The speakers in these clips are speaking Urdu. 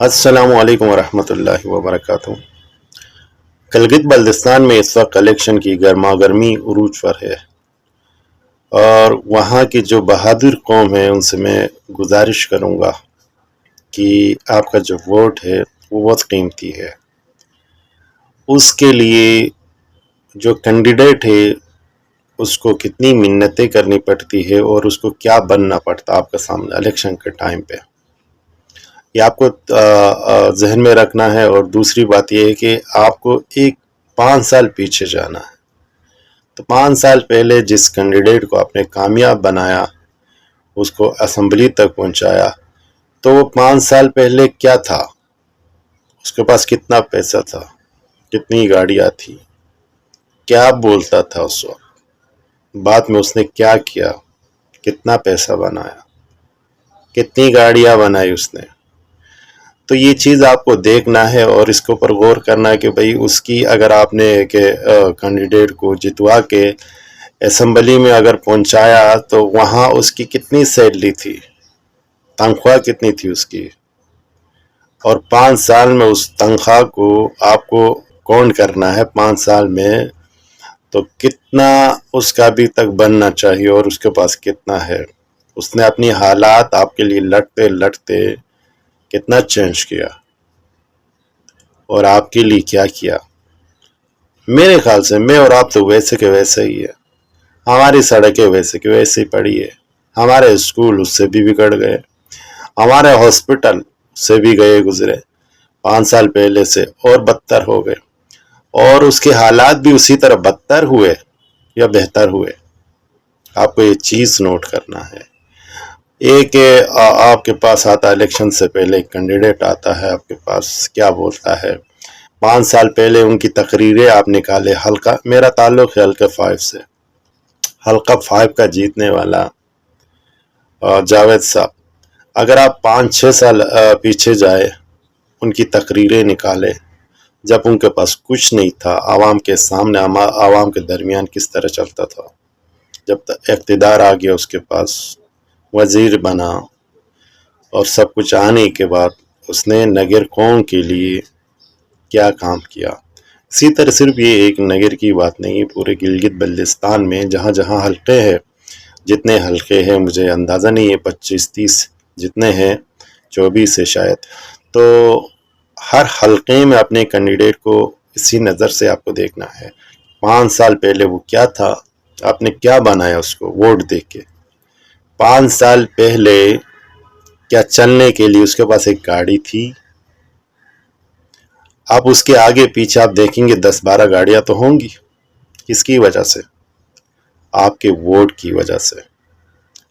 السلام علیکم ورحمۃ اللہ وبرکاتہ۔ گلگت بلتستان میں اس وقت الیکشن کی گرما گرمی عروج پر ہے، اور وہاں کی جو بہادر قوم ہے ان سے میں گزارش کروں گا کہ آپ کا جو ووٹ ہے وہ بہت قیمتی ہے۔ اس کے لیے جو کینڈیڈیٹ ہے اس کو کتنی منتیں کرنی پڑتی ہے اور اس کو کیا بننا پڑتا آپ کے سامنے الیکشن کے ٹائم پہ، یہ آپ کو ذہن میں رکھنا ہے۔ اور دوسری بات یہ ہے کہ آپ کو 5 سال پیچھے جانا ہے۔ تو 5 سال پہلے جس کینڈیڈیٹ کو آپ نے کامیاب بنایا، اس کو اسمبلی تک پہنچایا، تو وہ 5 سال پہلے کیا تھا، اس کے پاس کتنا پیسہ تھا، کتنی گاڑیاں تھی، کیا بولتا تھا اس وقت، بعد میں اس نے کیا کیا، کتنا پیسہ بنایا، کتنی گاڑیاں بنائی اس نے۔ تو یہ چیز آپ کو دیکھنا ہے اور اس کے اوپر غور کرنا ہے کہ بھئی اس کی اگر آپ نے کینڈیڈیٹ کو جتوا کے اسمبلی میں اگر پہنچایا تو وہاں اس کی کتنی سیلری تھی، تنخواہ کتنی تھی اس کی، اور 5 سال میں اس تنخواہ کو آپ کو کاؤنٹ کرنا ہے 5 سال میں، تو کتنا اس کا ابھی تک بننا چاہیے اور اس کے پاس کتنا ہے۔ اس نے اپنی حالات آپ کے لیے لڑتے لڑتے کتنا چینج کیا اور آپ کے لیے کیا کیا۔ میرے خیال سے میں اور آپ تو ویسے کے ویسے ہی ہے، ہماری سڑکیں ویسے کے ویسے ہی پڑی ہے، ہمارے اسکول اس سے بھی بگڑ گئے، ہمارے ہاسپٹل سے بھی گئے گزرے 5 سال پہلے سے اور بدتر ہو گئے، اور اس کے حالات بھی اسی طرح بدتر ہوئے یا بہتر ہوئے۔ آپ کو یہ چیز نوٹ کرنا ہے۔ ایک آپ کے پاس آتا ہے الیکشن سے پہلے، ایک کینڈیڈیٹ آتا ہے آپ کے پاس، کیا بولتا ہے، 5 سال پہلے ان کی تقریریں آپ نکالے۔ حلقہ، میرا تعلق ہے حلقہ 5 سے، حلقہ 5 کا جیتنے والا جاوید صاحب، اگر آپ 5-6 سال پیچھے جائے، ان کی تقریریں نکالے جب ان کے پاس کچھ نہیں تھا، عوام کے سامنے، عوام کے درمیان کس طرح چلتا تھا، جب اقتدار آ گیا اس کے پاس، وزیر بنا، اور سب کچھ آنے کے بعد اس نے نگر قوم کے لیے کیا کام کیا۔ اسی طرح صرف یہ ایک نگر کی بات نہیں، پورے گلگت بلتستان میں جہاں جہاں حلقے ہیں، جتنے حلقے ہیں مجھے اندازہ نہیں ہے، 25-30 جتنے ہیں، 24 ہے شاید، تو ہر حلقے میں اپنے کینڈیڈیٹ کو اسی نظر سے آپ کو دیکھنا ہے۔ 5 سال پہلے وہ کیا تھا، آپ نے کیا بنایا اس کو ووٹ دے کے۔ 5 سال پہلے کیا چلنے کے لیے اس کے پاس ایک گاڑی تھی، اب اس کے آگے پیچھے آپ دیکھیں گے 10-12 گاڑیاں تو ہوں گی۔ کس کی وجہ سے؟ آپ کے ووٹ کی وجہ سے۔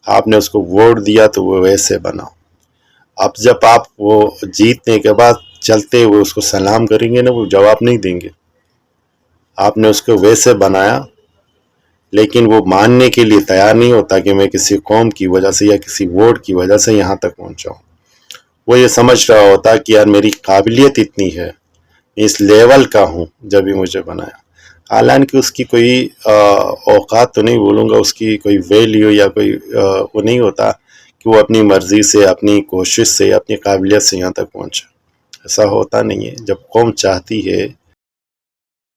آپ نے اس کو ووٹ دیا تو وہ ویسے بنا۔ اب جب آپ وہ جیتنے کے بعد چلتے ہوئے اس کو سلام کریں گے نا، وہ جواب نہیں دیں گے۔ آپ نے اس کو ویسے بنایا، لیکن وہ ماننے کے لیے تیار نہیں ہوتا کہ میں کسی قوم کی وجہ سے یا کسی ووٹ کی وجہ سے یہاں تک پہنچا ہوں۔ وہ یہ سمجھ رہا ہوتا کہ یار میری قابلیت اتنی ہے، اس لیول کا ہوں جب ہی مجھے بنایا۔ حالانکہ اس کی کوئی اوقات تو نہیں بولوں گا، اس کی کوئی ویلیو یا کوئی وہ نہیں ہوتا کہ وہ اپنی مرضی سے، اپنی کوشش سے، اپنی قابلیت سے یہاں تک پہنچے۔ ایسا ہوتا نہیں ہے۔ جب قوم چاہتی ہے